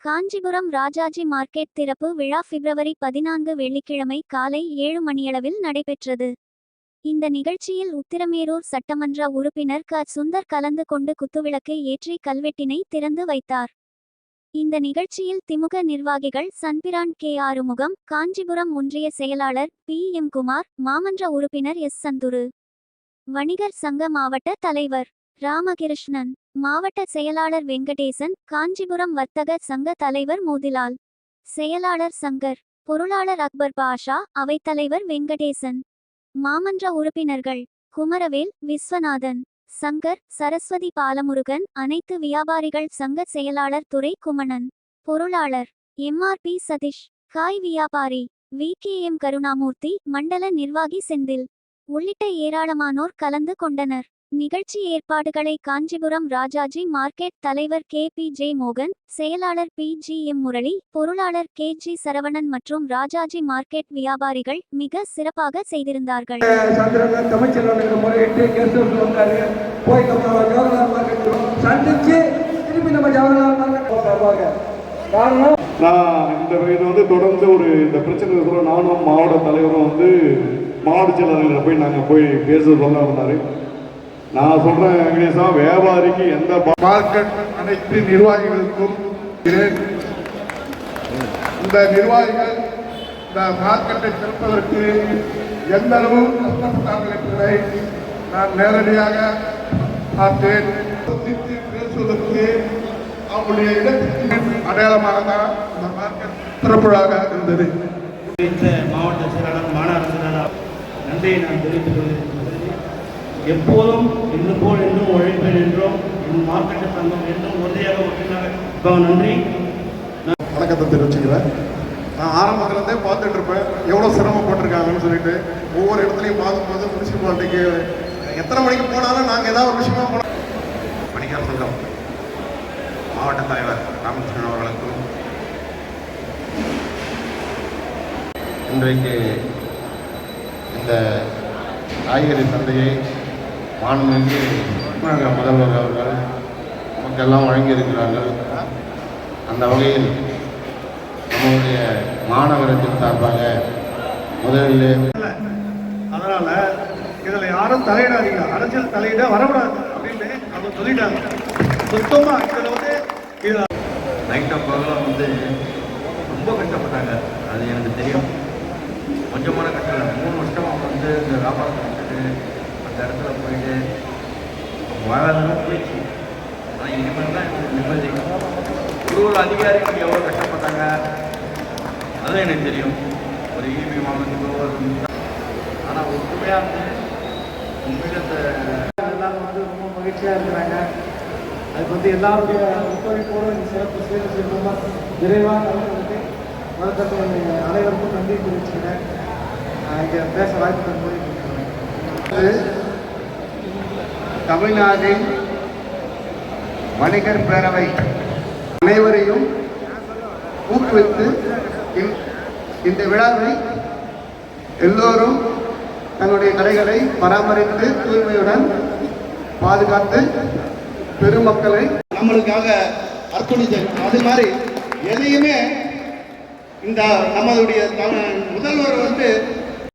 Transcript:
Kanchipuram Rajaji market திறப்பு விழா பிப்ரவரி 14 வெள்ளிக்கிழமை காலை 7 மணியளவில் நடைபெற்றது. இந்த நிகழ்ச்சியில் உத்திரமேரூர் சட்டமன்ற உறுப்பினர் க. சுந்தர் கலந்து கொண்டு குத்துவிளக்கு ஏற்றி கல்வெட்டினை திறந்து வைத்தார். இந்த நிகழ்ச்சியில் திமுக நிர்வாகிகள் சன்பிரான் கே. ஆறுமுகம், காஞ்சிபுரம் ஒன்றிய செயலாளர் பி. எம். குமார், மாமன்ற உறுப்பினர் எஸ். சந்துரு, வணிகர் சங்க மாவட்ட தலைவர் ராமகிருஷ்ணன், மாவட்ட செயலாளர் வெங்கடேசன், காஞ்சிபுரம் வர்த்தக சங்க தலைவர் மோதிலால், செயலாளர் சங்கர், பொருளாளர் அக்பர் பாஷா, அவைத்தலைவர் வெங்கடேசன், மாமன்ற உறுப்பினர்கள் குமரவேல், விஸ்வநாதன், சங்கர், சரஸ்வதி பாலமுருகன், அனைத்து வியாபாரிகள் சங்க செயலாளர் துரை குமணன், பொருளாளர் எம்.ஆர்.பி. சதீஷ், காய் வியாபாரி வி.கே.எம். கருணாமூர்த்தி, மண்டல நிர்வாகி செந்தில் உள்ளிட்ட ஏராளமானோர் கலந்து கொண்டனர். நிகழ்ச்சி ஏற்பாடுகளை காஞ்சிபுரம் ராஜாஜி மார்க்கெட் தலைவர் கே. பி. ஜே. மோகன், செயலாளர் பி. ஜி. எம். முரளி, பொருளாளர் கே. ஜி. சரவணன் மற்றும் ராஜாஜி மார்க்கெட் வியாபாரிகள் மிக சிறப்பாக செய்திருந்தார்கள். தொடர்ந்து இந்த பிரச்சனை நானும் மாவட்ட தலைவரும் மாவட்ட செயலாளர்களை போய் பேசுறது சொன்னாரு. நான் சொல்றேன் வெங்கடேசா, வியாபாரிக்கு எந்த மார்க்கெட் அனைத்து நிர்வாகிகளுக்கும் இந்த நிர்வாகிகள் இந்த மார்க்கெட்டை திறப்பதற்கு எந்த அளவு கஷ்டப்பட்டார்கள் என்பதை நான் நேரடியாக பார்த்தேன். பேசுவதற்கு அவங்களுடைய இடத்திற்கு அடையாளமாக தான் இந்த மார்க்கெட் திறப்புழாக இருந்தது. மாவட்ட செயலாளர், மாநகர செயலாளர் நன்றியை நான் தெரிவித்துக் கொள்கிறேன். எப்போதும் இன்று போல் என்றும் உழைப்பேன் என்றும் என் மார்க்கெட்டு சங்கம் என்றும் உறுதியாக ஒன்றினாக நன்றி. வணக்கத்தை தெரிவிச்சுக்கிறேன். நான் ஆரம்பத்துலேருந்தே பார்த்துட்டு இருப்பேன் எவ்வளோ சிரமப்பட்டிருக்காங்கன்னு சொல்லிட்டு. ஒவ்வொரு இடத்துலையும் பார்க்கும்போது முனிசிபாலிட்டிக்கு எத்தனை மணிக்கு போனாலும் நாங்கள் ஏதாவது ஒரு விஷயமா போனோம். வணிகர் சங்கம் மாவட்ட தலைவர் ராமகிருஷ்ணன் அவர்களுக்கும் இன்றைக்கு இந்த காய்கறி சந்தையை மாண்புமிகு முதல்வர் அவர்கள் நமக்கெல்லாம் வழங்கியிருக்கிறார்கள். அந்த வகையில் நம்முடைய மாநகரத்தின் சார்பாக முதலில் அதனால இதில் யாரும் தலையிடாதீங்க, அரசியல் தலையிட வரக்கூடாது அப்படின்னு அவங்க சொல்லிட்டாங்க. சுத்தமாக இதில் நைட்டாக பகலாம் ரொம்ப கஷ்டப்பட்டாங்க. அது எனக்கு தெரியும். கொஞ்சமான கஷ்டம் 3 வருஷம் அவங்க இந்த வியாபாரத்தை விட்டுட்டு அந்த இடத்துல போயிட்டு வாழ்வாதாரம் போயிடுச்சு. ஆனால் இனிமேல் தான் எனக்கு நிம்மதி. ஒரு அதிகாரிகள் எவ்வளோ கஷ்டப்பட்டாங்க அதுவும் எனக்கு தெரியும். ஒரு இபி வாங்கறதுக்கு ஆனால் ஒற்றுமையாக உண்மையில எல்லாரும் ரொம்ப மகிழ்ச்சியாக இருக்கிறாங்க. அதுக்கு எல்லாருடைய ஒத்துழைப்போடு சிறப்பு சேவை செய்யணும். விரைவாக அனைவருக்கும் நன்றி தெரிவிச்சுக்கிறேன். இங்கே பேச வாய்ப்பு தரும்போது தமிழ்நாட்டின் வணிகர் பேரவை அனைவரையும் ஊக்குவித்து இந்த விழாவை எல்லோரும் தங்களுடைய கடைகளை பராமரித்து தூய்மையுடன் பாதுகாத்து பெருமக்களை நம்மளுக்காக அர்ப்பணித்து அது மாதிரி எதையுமே இந்த நம்மளுடைய முதல்வர்